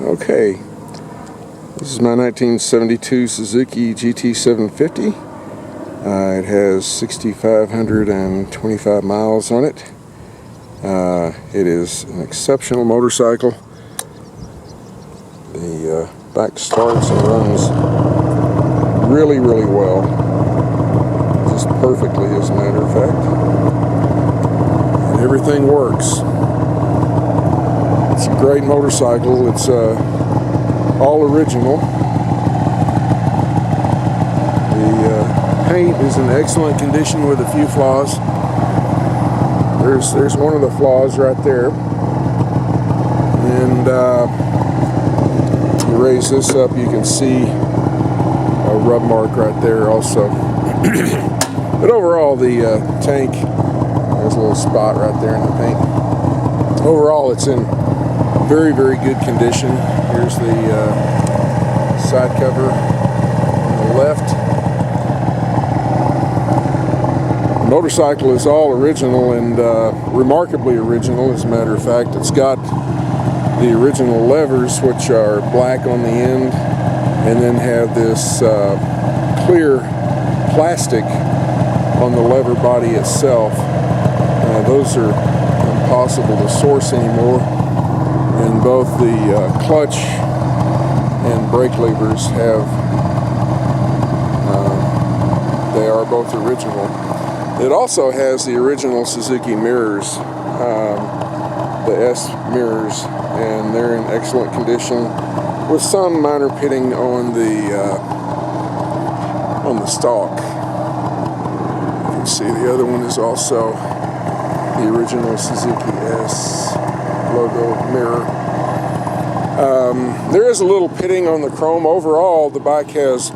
Okay, this is my 1972 Suzuki GT750. It has 6,525 miles on it. It is an exceptional motorcycle. The back starts and runs really well, just perfectly as a matter of fact, and everything works. It's a great motorcycle. It's all original. The paint is in excellent condition with a few flaws. There's one of the flaws right there, and you raise this up, you can see a rub mark right there also. But overall, the tank, there's a little spot right there in the paint. Overall, it's in very good condition. Here's the side cover on the left. The motorcycle is all original and remarkably original, as a matter of fact. It's got the original levers, which are black on the end, and then have this clear plastic on the lever body itself. Those are impossible to source anymore. And both the clutch and brake levers they are both original. It also has the original Suzuki Mirrors, the S mirrors, and they're in excellent condition with some minor pitting on the stalk. You can see the other one is also the original Suzuki S logo mirror. There is a little pitting on the chrome. Overall, the bike has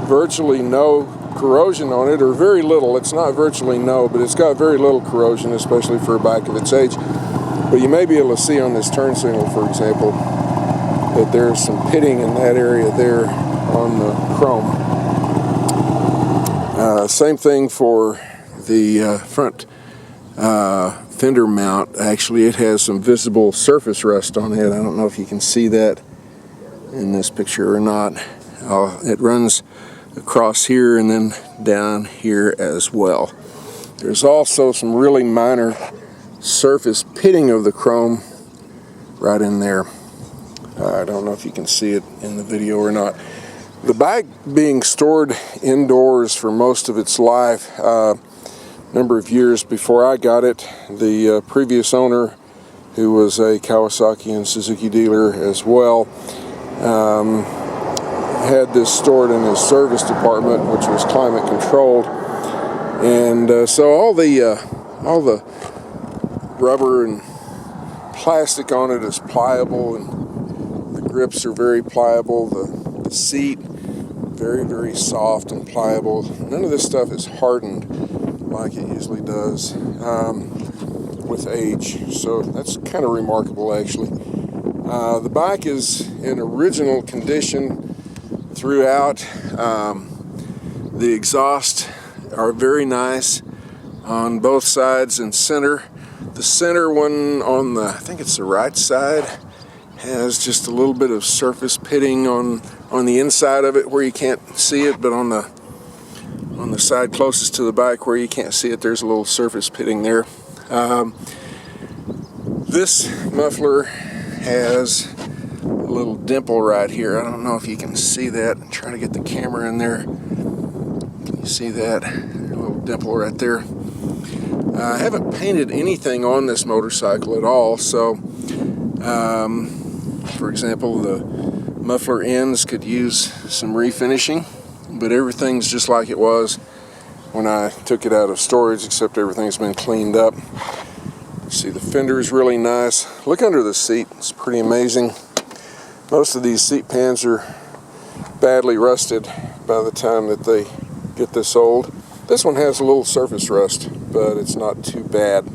virtually no corrosion on it, or very little. It's not virtually no, but it's got very little corrosion, especially for a bike of its age. But you may be able to see on this turn signal, for example, that there's some pitting in that area there on the chrome. Same thing for the front fender mount. Actually, it has some visible surface rust on it. I don't know if you can see that in this picture or not. It runs across here and then down here as well. There's also some really minor surface pitting of the chrome right in there. I don't know if you can see it in the video or not. The bike being stored indoors for most of its life, number of years before I got it, the previous owner, who was a Kawasaki and Suzuki dealer as well, had this stored in his service department, which was climate controlled, and so all the rubber and plastic on it is pliable, and the grips are very pliable. The seat, very soft and pliable. None of this stuff is hardened like it usually does with age, so that's kind of remarkable, actually. The bike is in original condition throughout. The exhaust are very nice on both sides and center. The center one on the, I think it's the right side, has just a little bit of surface pitting on the inside of it where you can't see it, but on the side closest to the bike where you can't see it, there's a little surface pitting there. This muffler has a little dimple right here. I don't know if you can see that. I'm trying to get the camera in there. Can you see that? A little dimple right there. I haven't painted anything on this motorcycle at all, so for example, the muffler ends could use some refinishing, but everything's just like it was when I took it out of storage, except everything's been cleaned up. See, the fender is really nice. Look under the seat, it's pretty amazing. Most of these seat pans are badly rusted by the time that they get this old. This one has a little surface rust, but it's not too bad.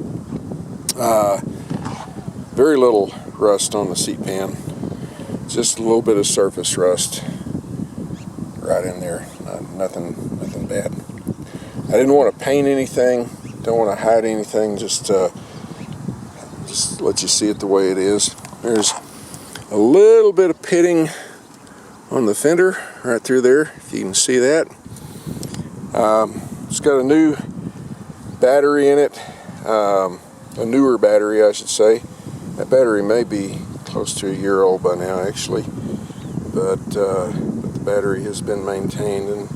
Very little rust on the seat pan. Just a little bit of surface rust right in there. Nothing bad. I didn't want to paint anything. Don't want to hide anything. Just let you see it the way it is. There's A little bit of pitting on the fender right through there, if you can see that. It's got a new battery in it, a newer battery I should say. That battery may be close to a year old by now actually, but the battery has been maintained and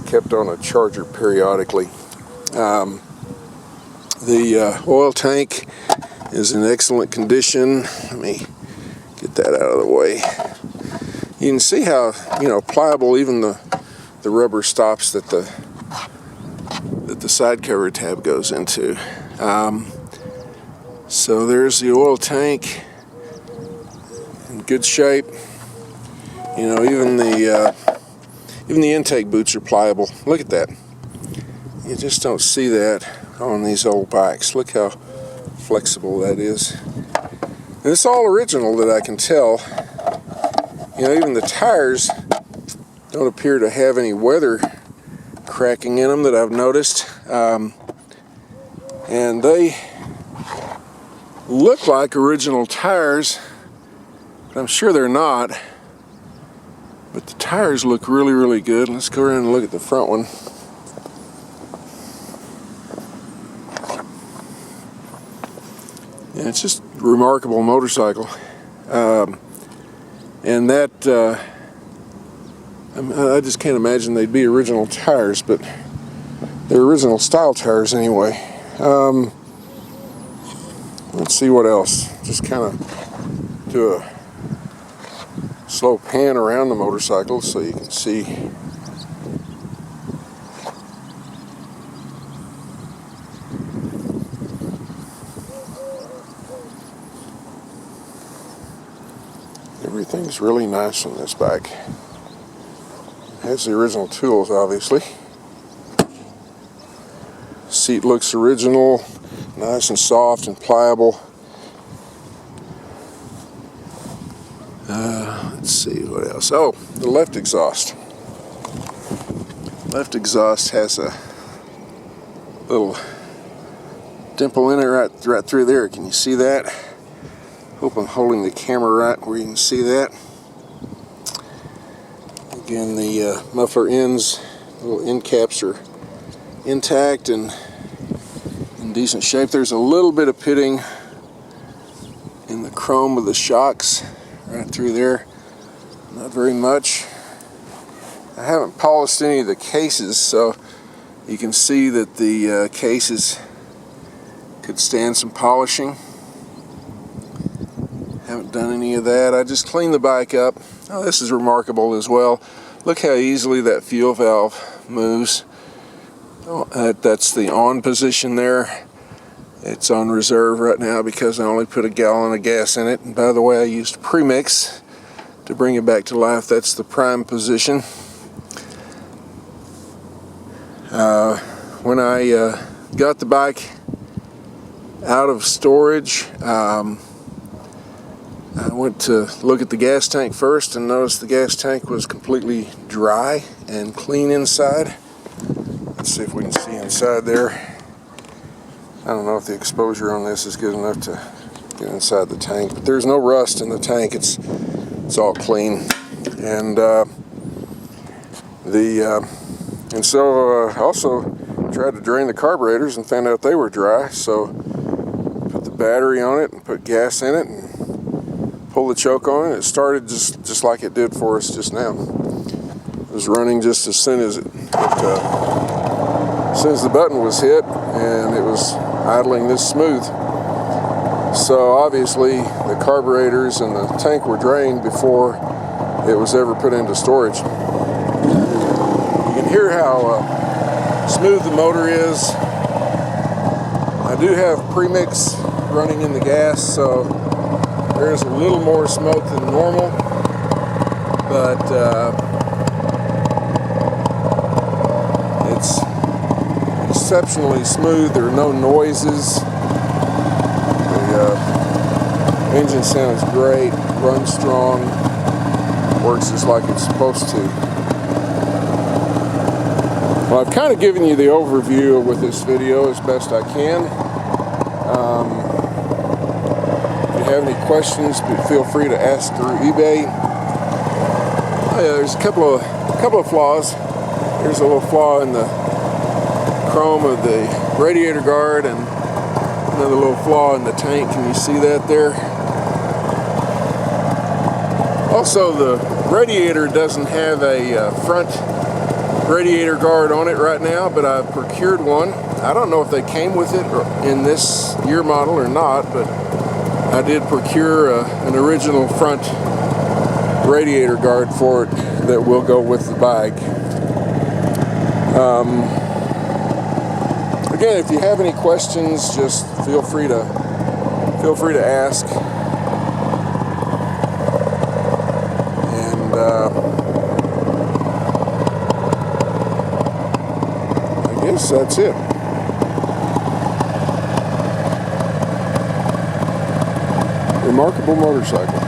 kept on a charger periodically. The oil tank is in excellent condition. Let me get that out of the way. You can see how, you know, pliable even the rubber stops that the side cover tab goes into. So there's the oil tank in good shape. You know, even the intake boots are pliable. Look at that. You just don't see that on these old bikes. Look how flexible that is. And it's all original that I can tell. You know, even the tires don't appear to have any weather cracking in them that I've noticed. And they look like original tires, but I'm sure they're not. But the tires look really, really good. Let's go around and look at the front one. Yeah, it's just a remarkable motorcycle. And that, I just can't imagine they'd be original tires, but they're original style tires anyway. Let's see what else. Just kind of do a slow pan around the motorcycle so you can see. Everything's really nice on this bike. It has the original tools, obviously. Seat looks original, nice and soft and pliable. Let's see what else. Oh, the left exhaust. Left exhaust has a little dimple in it right through there. Can you see that? Hope I'm holding the camera right where you can see that. Again, the muffler ends, little end caps are intact and in decent shape. There's a little bit of pitting in the chrome of the shocks right through there. Not very much. I haven't polished any of the cases, so you can see that the cases could stand some polishing. Haven't done any of that. I just cleaned the bike up. Oh, this is remarkable as well. Look how easily that fuel valve moves. Oh, that's the on position there. It's on reserve right now because I only put a gallon of gas in it. And by the way, I used premix to bring it back to life. That's the prime position. When I got the bike out of storage, I went to look at the gas tank first and noticed the gas tank was completely dry and clean inside. Let's see if we can see inside there. I don't know if the exposure on this is good enough to get inside the tank, but there's no rust in the tank. It's all clean. And so I also tried to drain the carburetors and found out they were dry, so put the battery on it and put gas in it and pull the choke on it. It started just like it did for us just now. It was running just as soon as the button was hit, and it was idling this smooth. So obviously the carburetors and the tank were drained before it was ever put into storage. You can hear how smooth the motor is. I do have premix running in the gas, so there's a little more smoke than normal, but it's exceptionally smooth. There are no noises. The engine sounds great, runs strong, works just like it's supposed to. Well, I've kind of given you the overview with this video as best I can. If you have any questions, feel free to ask through eBay. There's a couple of flaws. There's a little flaw in the chrome of the radiator guard, and another little flaw in the tank. Can you see that there? Also, the radiator doesn't have a front radiator guard on it right now, but I procured one. I don't know if they came with it in this year model or not, but I did procure an original front radiator guard for it that will go with the bike. Again, if you have any questions, just feel free to ask. And I guess that's it. Remarkable motorcycle.